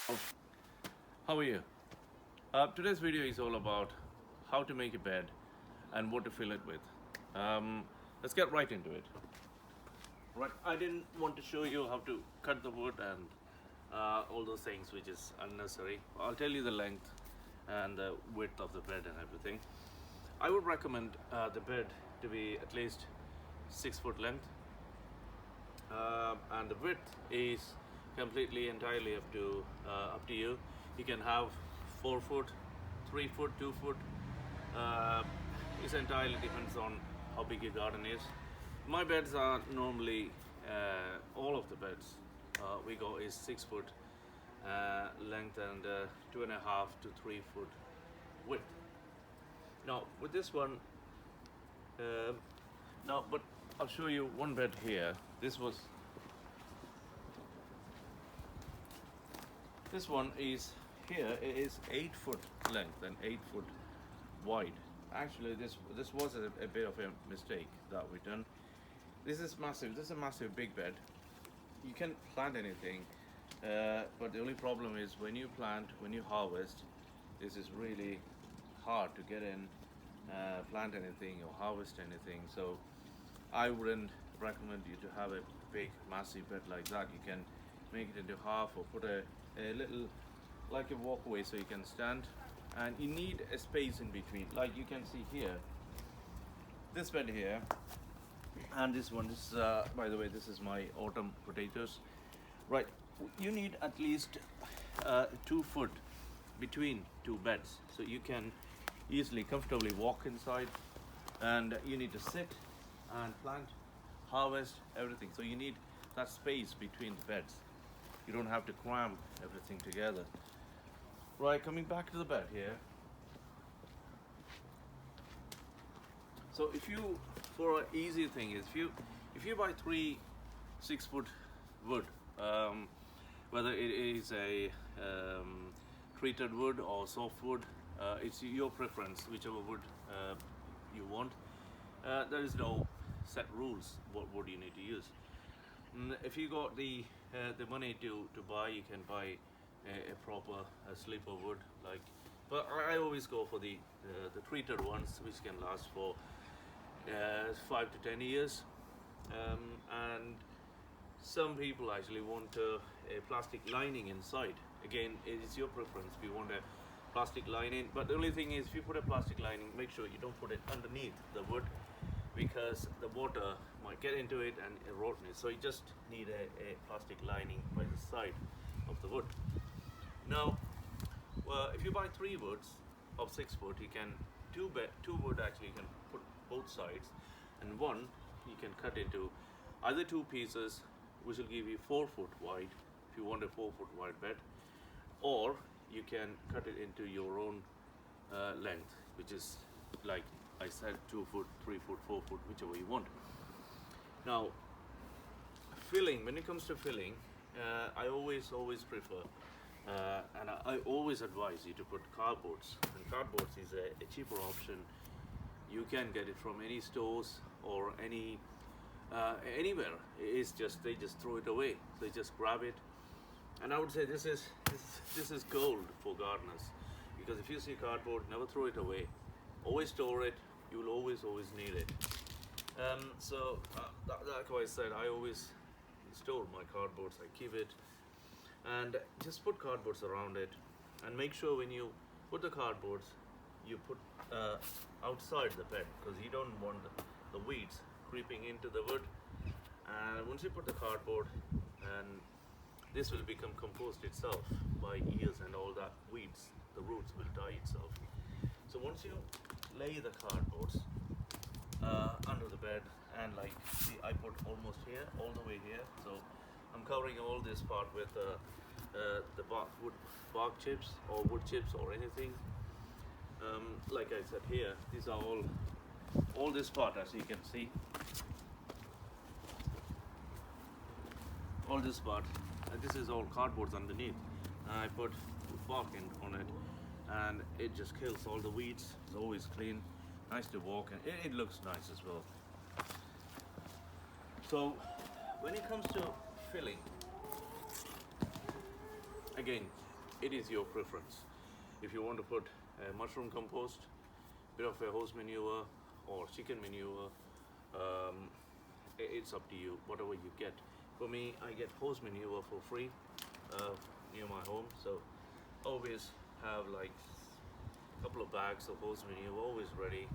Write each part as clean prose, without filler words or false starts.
Oh, how are you? Today's video is all about how to make a bed and what to fill it with. Let's get right into it. Right, I didn't want to show you how to cut the wood and all those things, which is unnecessary. I'll tell you the length and the width of the bed and everything. I would recommend the bed to be at least 6 foot length, and the width is completely entirely up to you. You can have 4 foot, 3 foot, 2 foot. Uh, it entirely depends on how big your garden is. My beds are normally all of the beds we go is 6 foot length and 2.5 to 3 foot width. Now with this one, uh, but I'll show you one bed here. This one is here. It is 8 foot length and 8 foot wide. Actually, this was a bit of a mistake that we done. This is massive. This is a massive big bed. You can plant anything, but the only problem is when you harvest, this is really hard to get in, plant anything or harvest anything. So I wouldn't recommend you to have a big massive bed like that. You can make it into half or put a little, like a walkway, so you can stand, and you need a space in between. Like you can see here, this bed here and this one. This by the way, this is my autumn potatoes. Right, you need at least 2 foot between two beds, so you can easily comfortably walk inside, and you need to sit and plant, harvest everything. So you need that space between the beds. You don't have to cram everything together. Right, coming back to the bed here. So for an easy thing is, if you buy 3 6 foot wood, whether it is a treated wood or soft wood, it's your preference, whichever wood you want. There is no set rules what wood you need to use. If you got the money to buy, you can buy a proper sleeper wood, like. But I always go for the treated ones, which can last for 5 to 10 years. And some people actually want a plastic lining inside. Again, it is your preference if you want a plastic lining. But the only thing is, if you put a plastic lining, make sure you don't put it underneath the wood, because the water might get into it and erode it. So you just need a plastic lining by the side of the wood. Now, if you buy 3 woods of 6 foot, you can two wood actually, you can put both sides, and one you can cut into either 2 pieces, which will give you 4 foot wide if you want a 4 foot wide bed, or you can cut it into your own length, which is, like I said, 2 foot, 3 foot, 4 foot, whichever you want. Now, filling. When it comes to filling, I always prefer, and I always advise you to put cardboards. And cardboards is a cheaper option. You can get it from any stores or anywhere. It's just they just throw it away. They just grab it. And I would say this is gold for gardeners, because if you see cardboard, never throw it away. Always store it. You will always need it. Like I said, I always store my cardboards. I keep it, and just put cardboards around it, and make sure when you put the cardboards, you put outside the bed, because you don't want the weeds creeping into the wood. And once you put the cardboard, and this will become compost itself by years, and all that weeds, the roots will die itself. So once you lay the cardboards under the bed, and like, see, I put almost here, all the way here. So I'm covering all this part with the bark chips or wood chips or anything. Like I said here, these are all this part, as you can see, all this part, and this is all cardboards underneath. I put bark on it, and it just kills all the weeds. It's always clean, nice to walk, and it looks nice as well. So when it comes to filling, again, it is your preference. If you want to put mushroom compost, bit of a horse manure or chicken manure, it's up to you, whatever you get. For me, I get horse manure for free near my home, so always have like a couple of bags of horse manure always ready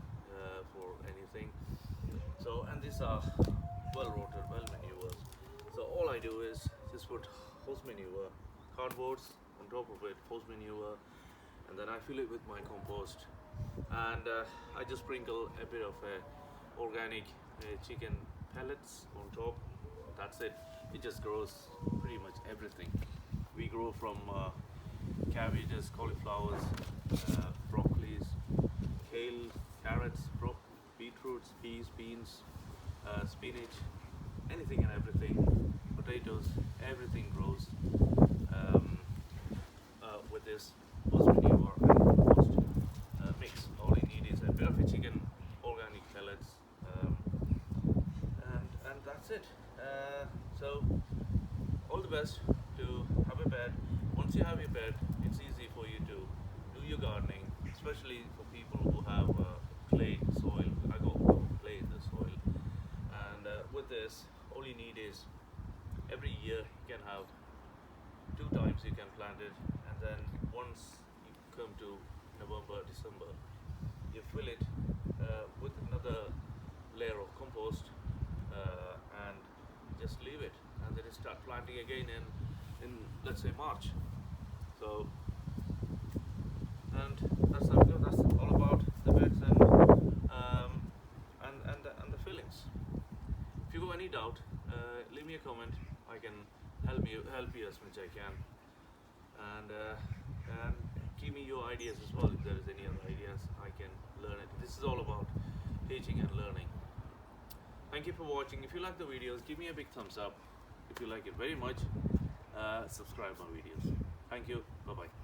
for anything. So, and these are well rotted, well manures. So all I do is just put horse manure, cardboards on top of it, horse manure, and then I fill it with my compost, and I just sprinkle a bit of organic chicken pellets on top. That's it. It just grows pretty much everything. We grow from cabbages, cauliflowers, broccolis, kale, carrots, beetroots, peas, beans, spinach, anything and everything, potatoes, everything grows with this horse manure and compost mix. All you need is a bit of a chicken, organic pellets, and that's it. So all the best to have a bed. Once you have your bed, it's easy for you to do your gardening, especially for people who have clay soil. I got clay in the soil, and with this, all you need is every year you can have 2 times you can plant it, and then once you come to November, December, you fill it with another layer of compost and just leave it, and then you start planting again in let's say March. So, and that's all about the beds and the fillings. If you got any doubt, leave me a comment. I can help you as much I can, and give me your ideas as well. If there is any other ideas, I can learn it. This is all about teaching and learning. Thank you for watching. If you like the videos, give me a big thumbs up. If you like it very much, subscribe my videos. Thank you. Bye bye.